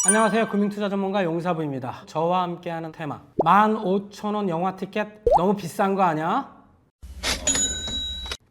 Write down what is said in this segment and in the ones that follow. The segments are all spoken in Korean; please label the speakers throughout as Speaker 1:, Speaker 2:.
Speaker 1: 안녕하세요. 금융투자 전문가 용사부입니다. 저와 함께하는 테마 15,000원 영화 티켓 너무 비싼 거 아니야?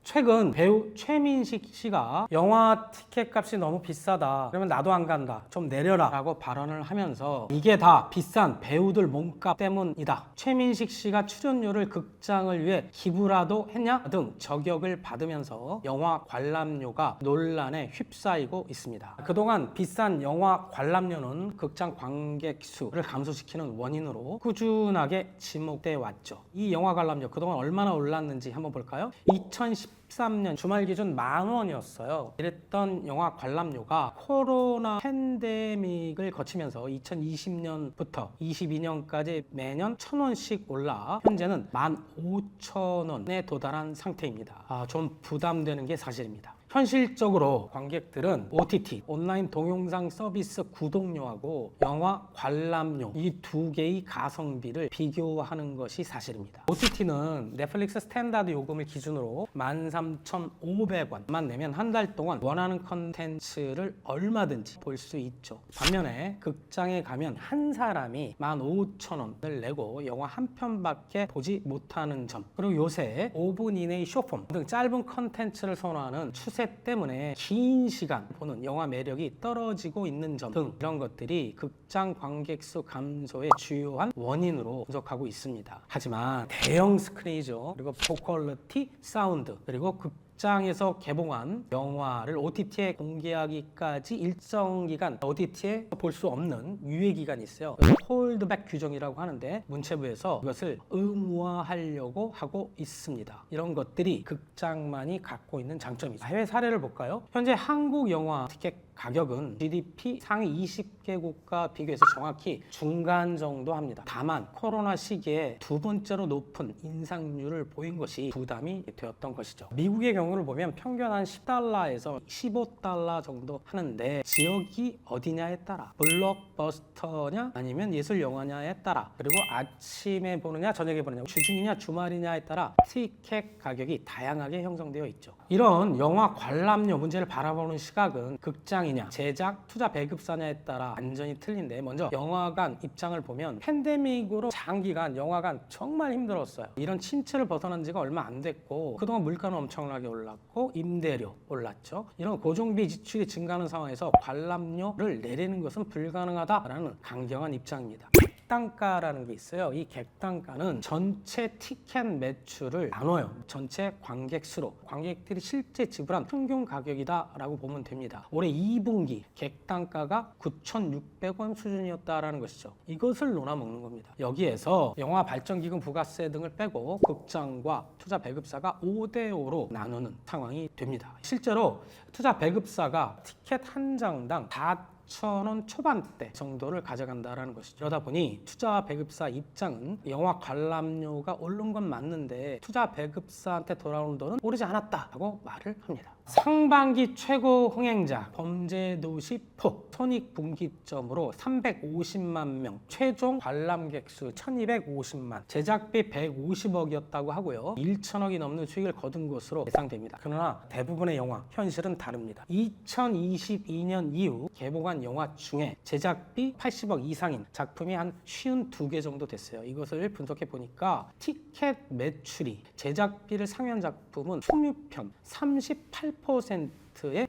Speaker 1: 최근 배우 최민식 씨가 영화 티켓 값이 너무 비싸다, 그러면 나도 안 간다, 좀 내려라 라고 발언을 하면서 이게 다 비싼 배우들 몸값 때문이다, 최민식 씨가 출연료를 극장을 위해 기부라도 했냐 등 저격을 받으면서 영화 관람료가 논란에 휩싸이고 있습니다. 그동안 비싼 영화 관람료는 극장 관객 수를 감소시키는 원인으로 꾸준하게 지목돼 왔죠. 이 영화 관람료 그동안 얼마나 올랐는지 한번 볼까요? 2013년 주말 기준 10,000원이었어요. 이랬던 영화 관람료가 코로나 팬데믹을 거치면서 2020년부터 22년까지 매년 1,000원씩 올라 현재는 15,000원에 도달한 상태입니다. 좀 부담되는 게 사실입니다. 현실적으로 관객들은 OTT, 온라인 동영상 서비스 구독료하고 영화 관람료 이 두 개의 가성비를 비교하는 것이 사실입니다. OTT는 넷플릭스 스탠다드 요금을 기준으로 13,500원만 내면 한 달 동안 원하는 컨텐츠를 얼마든지 볼 수 있죠. 반면에 극장에 가면 한 사람이 15,000원을 내고 영화 한 편밖에 보지 못하는 점, 그리고 요새 5분 이내의 쇼폼 등 짧은 컨텐츠를 선호하는 추세 때문에 긴 시간 보는 영화 매력이 떨어지고 있는 점 등 이런 것들이 극장 관객 수 감소의 주요한 원인으로 분석하고 있습니다. 하지만 대형 스크린이죠. 그리고 고퀄리티 사운드, 그리고 극장에서 개봉한 영화를 OTT에 공개하기까지 일정 기간 OTT에 볼 수 없는 유예 기간이 있어요. 홀드백 규정이라고 하는데 문체부에서 이것을 의무화하려고 하고 있습니다. 이런 것들이 극장만이 갖고 있는 장점이죠. 해외 사례를 볼까요? 현재 한국 영화 티켓 가격은 GDP 상위 20개 국가 비교해서 정확히 중간 정도 합니다. 다만 코로나 시기에 두 번째로 높은 인상률을 보인 것이 부담이 되었던 것이죠. 미국의 경우를 보면 평균 한 10달러에서 15달러 정도 하는데 지역이 어디냐에 따라, 블록버스터냐 아니면 예술 영화냐에 따라, 그리고 아침에 보느냐 저녁에 보느냐, 주중이냐 주말이냐에 따라 티켓 가격이 다양하게 형성되어 있죠. 이런 영화 관람료 문제를 바라보는 시각은 극장이냐 제작 투자 배급사냐에 따라 완전히 틀린데, 먼저 영화관 입장을 보면 팬데믹으로 장기간 영화관 정말 힘들었어요. 이런 침체를 벗어난 지가 얼마 안 됐고 그동안 물가는 엄청나게 올랐고 임대료 올랐죠. 이런 고정비 지출이 증가하는 상황에서 관람료를 내리는 것은 불가능하다라는 강경한 입장입니다. 객단가라는 게 있어요. 이 객단가는 전체 티켓 매출을 나눠요. 전체 관객 수로 관객들이 실제 지불한 평균 가격이다라고 보면 됩니다. 올해 2분기 객단가가 9,600원 수준이었다라는 것이죠. 이것을 논아먹는 겁니다. 여기에서 영화 발전기금 부가세 등을 빼고 극장과 투자 배급사가 5대5로 나누는 상황이 됩니다. 실제로 투자 배급사가 티켓 한 장당 4,000원 초반대 정도를 가져간다라는 것이죠. 그러다 보니 투자 배급사 입장은 영화 관람료가 오른 건 맞는데 투자 배급사한테 돌아오는 돈은 오르지 않았다라고 말을 합니다. 상반기 최고 흥행작 범죄도시 4 손익분기점으로 350만 명, 최종 관람객 수 1,250만, 제작비 150억이었다고 하고요. 1,000억이 넘는 수익을 거둔 것으로 예상됩니다. 그러나 대부분의 영화 현실은 다릅니다. 2022년 이후 개봉한 영화 중에 제작비 80억 이상인 작품이 한 52개 정도 됐어요. 이것을 분석해 보니까 티켓 매출이 제작비를 상회한 작품은 16편 38%에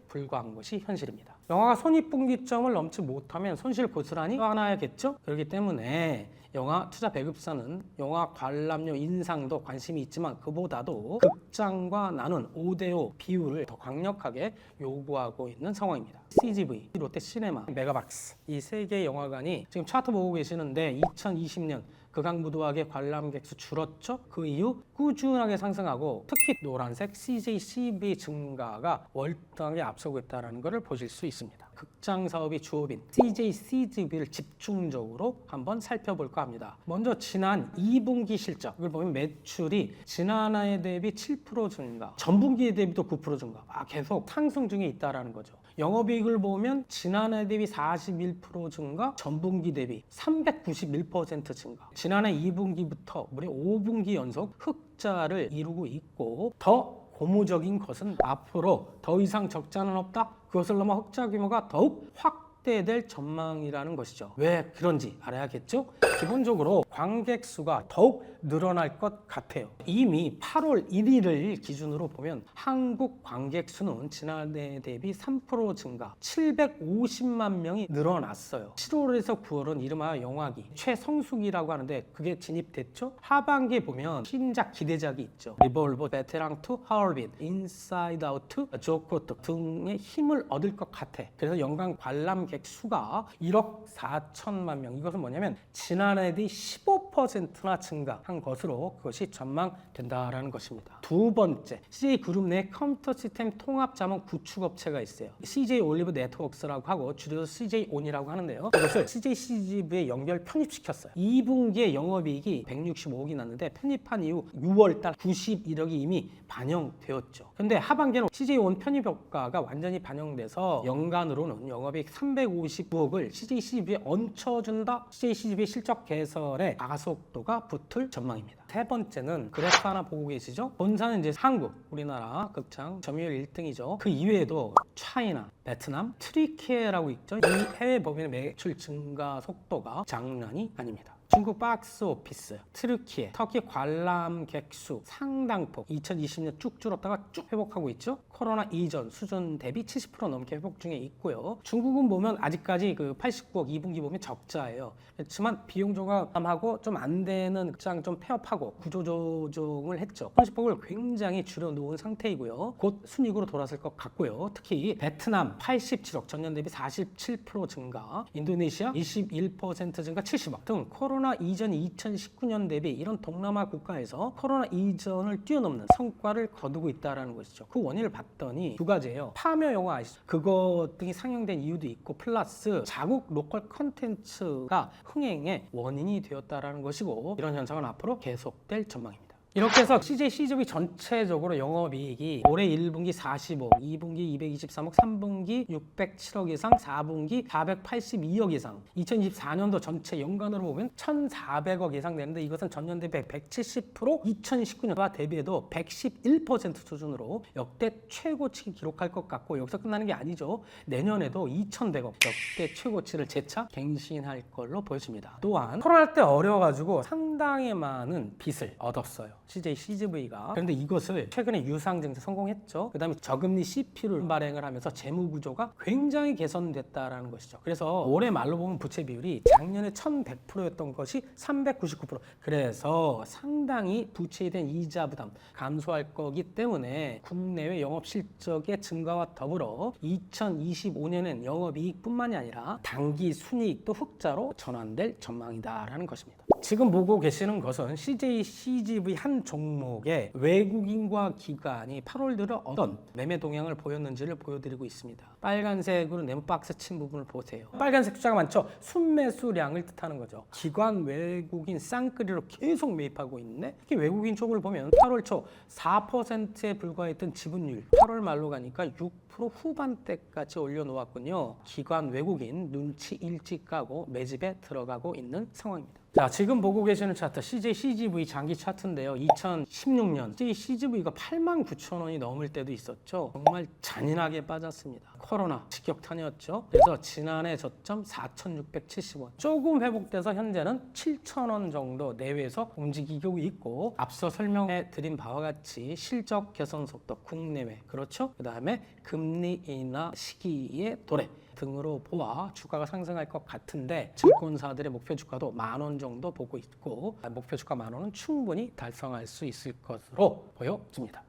Speaker 1: 불과한 것이 현실입니다. 영화가 손익분기점을 넘지 못하면 손실 고스란히 떠나야겠죠? 그렇기 때문에 영화 투자 배급사는 영화 관람료 인상도 관심이 있지만 그보다도 극장과 나눈 5대5 비율을 더 강력하게 요구하고 있는 상황입니다. CGV, 롯데시네마, 메가박스 이 세 개의 영화관이 지금 차트 보고 계시는데 2020년 극악무도하게 관람객 수 줄었죠? 그 이후 꾸준하게 상승하고 특히 노란색 CJCB 증가가 월등하게 앞서고 있다는 것을 보실 수 있습니다. 극장 사업이 주업인 CJCGV를 집중적으로 한번 살펴볼까 합니다. 먼저 지난 2분기 실적을 보면 매출이 지난해 대비 7% 증가, 전분기에 대비도 9% 증가, 계속 상승 중에 있다는 거죠. 영업이익을 보면 지난해 대비 41% 증가, 전분기 대비 391% 증가. 지난해 2분기부터 무려 5분기 연속 흑자를 이루고 있고, 더 고무적인 것은 앞으로 더 이상 적자는 없다. 그것을 넘어 흑자 규모가 더욱 확 확대될 전망이라는 것이죠. 왜 그런지 알아야겠죠? 기본적으로 관객 수가 더욱 늘어날 것 같아요. 이미 8월 1일을 기준으로 보면 한국 관객 수는 지난해 대비 3% 증가, 750만 명이 늘어났어요. 7월에서 9월은 이른바 영화기 최성수기라고 하는데 그게 진입됐죠. 하반기에 보면 신작 기대작이 있죠. 리볼버, 베테랑 2, 하얼빈, 인사이드 아웃, 조커 등의 힘을 얻을 것 같아. 그래서 연간 관람객 수가 1억 4천만 명. 이것은 뭐냐면 지난해 대비 15%나 증가한 것으로 그것이 전망된다라는 것입니다. 두 번째, CJ 그룹 내 컴퓨터 시스템 통합 자문 구축 업체가 있어요. CJ 올리브 네트워크스라고 하고 줄여서 CJ 온이라고 하는데요. 이것을 CJ CGV에 연결 편입시켰어요. 2분기에 영업이익이 165억이 났는데 편입한 이후 6월달 91억이 이미 반영되었죠. 근데 하반기에는 CJ 온 편입 효과가 완전히 반영돼서 연간으로는 영업이익 359억을 CJ CGV에 얹혀준다. CJ CGV 실적 개선에 가속도가 붙을 전망입니다. 세 번째는 그래프 하나 보고 계시죠? 본사는 이제 한국, 우리나라 극장 점유율 1등이죠. 그 이외에도 차이나, 베트남, 트리키에라고 있죠. 이 해외 법인의 매출 증가 속도가 장난이 아닙니다. 중국 박스 오피스, 트르키에, 터키 관람객 수 상당폭 2020년 쭉 줄었다가 쭉 회복하고 있죠. 코로나 이전 수준 대비 70% 넘게 회복 중에 있고요. 중국은 보면 아직까지 그 89억 2분기 보면 적자예요. 그렇지만 비용 조감하고 좀 안 되는 극장 좀 폐업하고 구조조정을 했죠. 손실폭을 굉장히 줄여놓은 상태이고요. 곧 순이익으로 돌아설 것 같고요. 특히 베트남 87억 전년 대비 47% 증가, 인도네시아 21% 증가 70억 등 코로나 이전 2019년 대비 이런 동남아 국가에서 코로나 이전을 뛰어넘는 성과를 거두고 있다는 것이죠. 그 원인을 봤더니 두 가지예요. 파묘 영화 아시죠? 그것 등이 상영된 이유도 있고 플러스 자국 로컬 컨텐츠가 흥행의 원인이 되었다는 것이고 이런 현상은 앞으로 계속될 전망입니다. 이렇게 해서 CJ CGV 전체적으로 영업이익이 올해 1분기 45억, 2분기 223억, 3분기 607억 이상, 4분기 482억 이상, 2024년도 전체 연간으로 보면 1,400억 이상 되는데 이것은 전년 대비 170%, 2019년과 대비해도 111% 수준으로 역대 최고치 기록할 것 같고 여기서 끝나는 게 아니죠. 내년에도 2,100억 역대 최고치를 재차 갱신할 걸로 보여집니다. 또한 코로나 때 어려워가지고 상당히 많은 빚을 얻었어요. CJ CGV가. 그런데 이것을 최근에 유상증자 성공했죠. 그 다음에 저금리 CP를 발행을 하면서 재무 구조가 굉장히 개선됐다라는 것이죠. 그래서 올해 말로 보면 부채 비율이 작년에 1,100%였던 것이 399%. 그래서 상당히 부채에 대한 이자 부담 감소할 거기 때문에 국내외 영업 실적의 증가와 더불어 2025년엔 영업이익뿐만이 아니라 단기 순이익도 흑자로 전환될 전망이다라는 것입니다. 지금 보고 계시는 것은 CJ CGV 한 종목의 외국인과 기관이 8월 들어 어떤 매매 동향을 보였는지를 보여드리고 있습니다. 빨간색으로 네모 박스 친 부분을 보세요. 빨간색 숫자가 많죠? 순매수량을 뜻하는 거죠. 기관 외국인 쌍끌이로 계속 매입하고 있네. 특히 외국인 쪽을 보면 8월 초 4%에 불과했던 지분율 8월 말로 가니까 6% 후반대까지 올려놓았군요. 기관 외국인 눈치 일찍 까고 매집에 들어가고 있는 상황입니다. 자, 지금 보고 계시는 차트 CJ CGV 장기 차트인데요. 2016년 CJ CGV가 89,000원이 넘을 때도 있었죠. 정말 잔인하게 빠졌습니다. 코로나 직격탄이었죠. 그래서 지난해 저점 4,670원. 조금 회복돼서 현재는 7,000원 정도 내외에서 움직이고 있고 앞서 설명해 드린 바와 같이 실적 개선 속도 국내외 그렇죠. 그 다음에 금리 인하 시기의 도래 등으로 보아 주가가 상승할 것 같은데 증권사들의 목표 주가도 10,000원 정도 보고 있고 목표 주가 10,000원은 충분히 달성할 수 있을 것으로 보여집니다.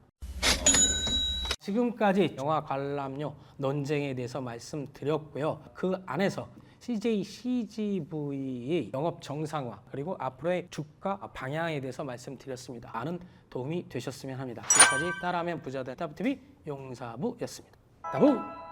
Speaker 1: 지금까지 영화 관람료 논쟁에 대해서 말씀드렸고요. 그 안에서 CJ CGV의 영업 정상화 그리고 앞으로의 주가 방향에 대해서 말씀드렸습니다. 많은 도움이 되셨으면 합니다. 지금까지 따라하면 부자된 따부TV 용사부였습니다. 따부!